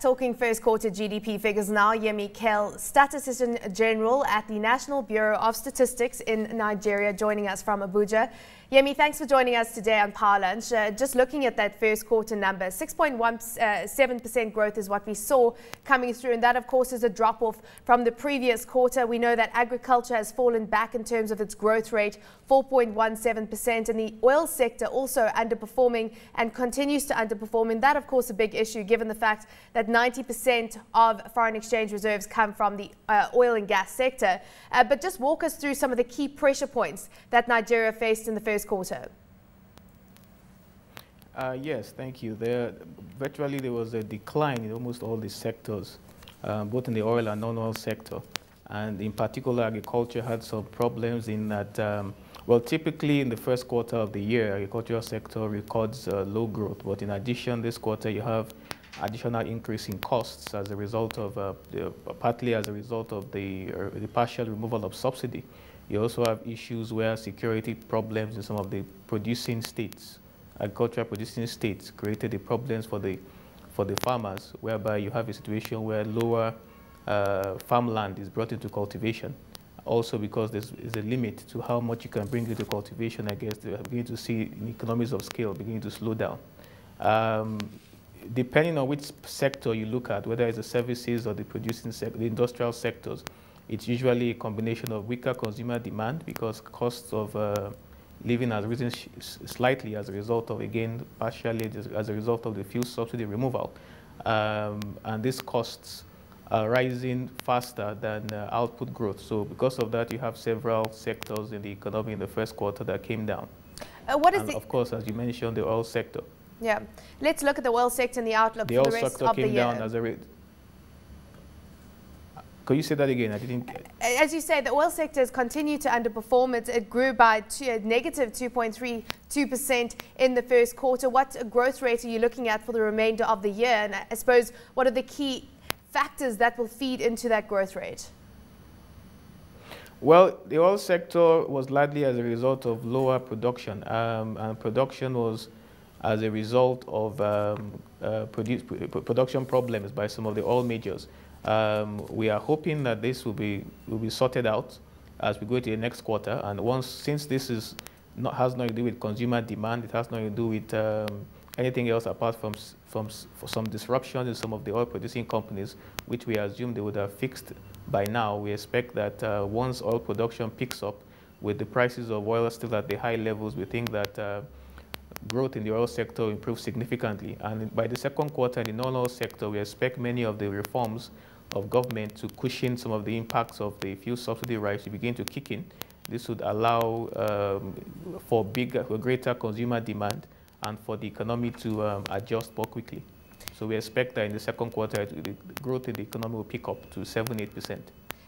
Talking first quarter GDP figures now. Yemi Kale, Statistician General at the National Bureau of Statistics in Nigeria, joining us from Abuja. Yemi, thanks for joining us today on Power Lunch. Just looking at that first quarter number, 6.17% growth is what we saw coming through, and that of course is a drop off from the previous quarter. We know that agriculture has fallen back in terms of its growth rate, 4.17%, and the oil sector also underperforming and continues to underperform, and that of course a big issue given the fact that 90% of foreign exchange reserves come from the oil and gas sector. But just walk us through some of the key pressure points that Nigeria faced in the first quarter. Yes, thank you. Virtually there was a decline in almost all the sectors, both in the oil and non-oil sector. And in particular, agriculture had some problems in that, well, typically in the first quarter of the year, agricultural sector records low growth. But in addition, this quarter you have additional increase in costs as a result of, partly as a result of the partial removal of subsidy. You also have issues where security problems in some of the producing states, agricultural producing states, created the problems for the farmers, whereby you have a situation where lower farmland is brought into cultivation. Also because there is a limit to how much you can bring into cultivation, I guess we're beginning to see economies of scale beginning to slow down. Depending on which sector you look at, whether it's the services or the producing sector, the industrial sectors, it's usually a combination of weaker consumer demand because costs of living has risen slightly as a result of, again, partially as a result of the fuel subsidy removal. And these costs are rising faster than output growth. So because of that, you have several sectors in the economy in the first quarter that came down. Of course, as you mentioned, the oil sector. Yeah. Let's look at the oil sector and the outlook for the rest of the year. The oil sector came down as a rate. Could you say that again? I didn't. As you say, the oil sector has continued to underperform. It grew by negative 2.32% in the first quarter. What growth rate are you looking at for the remainder of the year? And I suppose, what are the key factors that will feed into that growth rate? Well, the oil sector was largely as a result of lower production, and production was as a result of production problems by some of the oil majors. We are hoping that this will be sorted out as we go to the next quarter. And since this has nothing to do with consumer demand, it has nothing to do with anything else apart from some disruption in some of the oil producing companies, which we assume they would have fixed by now. We expect that once oil production picks up, with the prices of oil still at the high levels, we think that growth in the oil sector will improve significantly. And by the second quarter in the non-oil sector, we expect many of the reforms of government to cushion some of the impacts of the fuel subsidy rise to begin to kick in. This would allow for greater consumer demand and for the economy to adjust more quickly. So we expect that in the second quarter, the growth in the economy will pick up to 7–8%.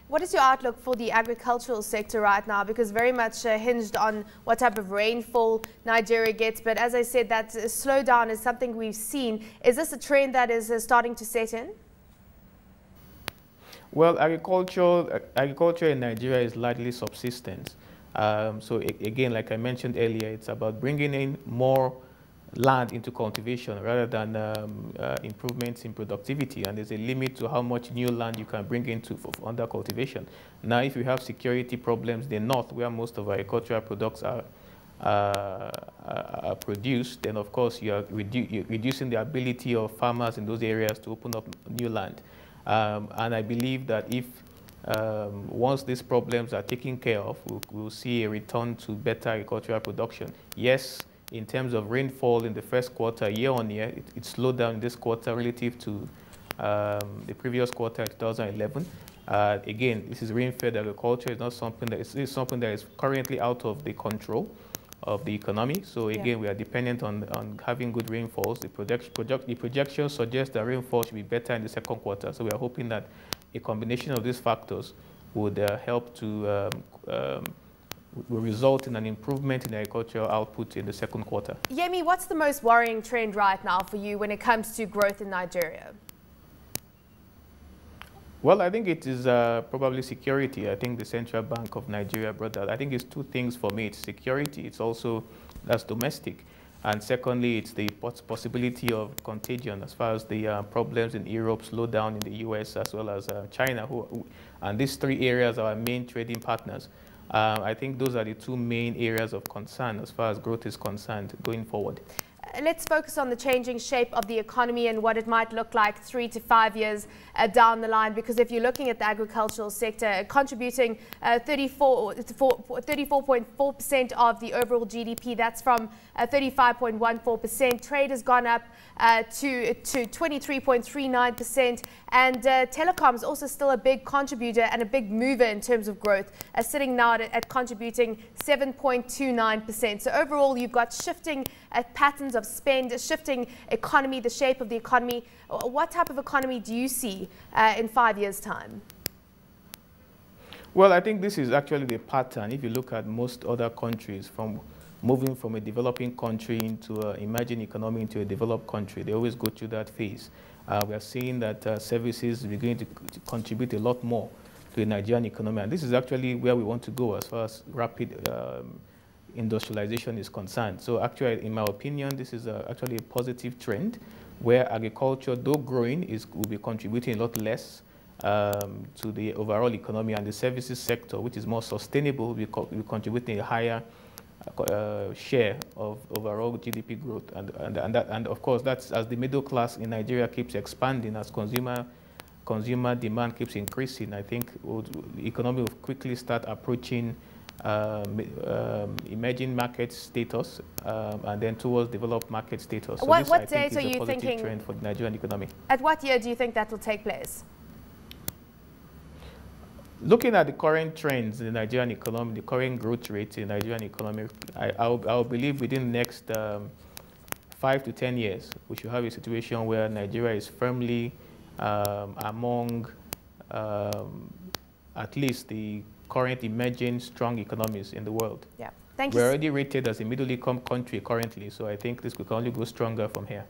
What is your outlook for the agricultural sector right now? Because very much hinged on what type of rainfall Nigeria gets. But as I said, that slowdown is something we've seen. Is this a trend that is starting to set in? Well, agriculture in Nigeria is largely subsistence. So again, like I mentioned earlier, it's about bringing in more land into cultivation rather than improvements in productivity, and there's a limit to how much new land you can bring into under cultivation. Now, if you have security problems in the north, where most of our agricultural products are produced, then of course you're reducing the ability of farmers in those areas to open up new land. And I believe that if once these problems are taken care of, we'll see a return to better agricultural production. Yes, in terms of rainfall in the first quarter, year on year, it slowed down in this quarter relative to the previous quarter in 2011. Again, this is rain-fed agriculture. It's not something that it's something that is currently out of the control of the economy. So again, we are dependent on having good rainfalls. The projections suggest that rainfall should be better in the second quarter. So we are hoping that a combination of these factors would help to will result in an improvement in agricultural output in the second quarter. Yemi, what's the most worrying trend right now for you when it comes to growth in Nigeria? Well, I think it is probably security. I think the Central Bank of Nigeria brought that. I think it's two things for me. It's security. It's also, that's domestic. And secondly, it's the possibility of contagion as far as the problems in Europe slow down in the US as well as China. And these three areas are our main trading partners. I think those are the two main areas of concern as far as growth is concerned going forward. Let's focus on the changing shape of the economy and what it might look like 3 to 5 years down the line, because if you're looking at the agricultural sector contributing 34.4% of the overall GDP, that's from 35.14%. Trade has gone up to 23.39%, and telecoms also still a big contributor and a big mover in terms of growth, sitting now at contributing 7.29%. So overall, you've got shifting patterns of spend, a shifting economy, the shape of the economy. What type of economy do you see in 5 years' time? Well, I think this is actually the pattern. If you look at most other countries, from moving from a developing country into an emerging economy into a developed country, they always go through that phase. We are seeing that services are beginning to contribute a lot more to the Nigerian economy, and this is actually where we want to go as far as rapid industrialization is concerned. So actually, in my opinion, this is actually a positive trend where agriculture, though growing, will be contributing a lot less to the overall economy, and the services sector, which is more sustainable, will be contributing a higher share of overall GDP growth. And of course, that's as the middle class in Nigeria keeps expanding, as consumer demand keeps increasing. I think the economy will quickly start approaching emerging market status and then towards developed market status. So what date are you thinking trend for the Nigerian economy? At what year do you think that will take place? Looking at the current trends in the Nigerian economy, the current growth rate in the Nigerian economy, I'll believe within the next 5 to 10 years, we should have a situation where Nigeria is firmly among at least the current emerging strong economies in the world. Yeah, thank you. We're already rated as a middle income country currently, so I think this could only go stronger from here.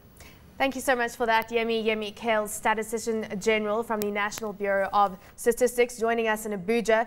Thank you so much for that, Yemi Kale, Statistician General from the National Bureau of Statistics, joining us in Abuja.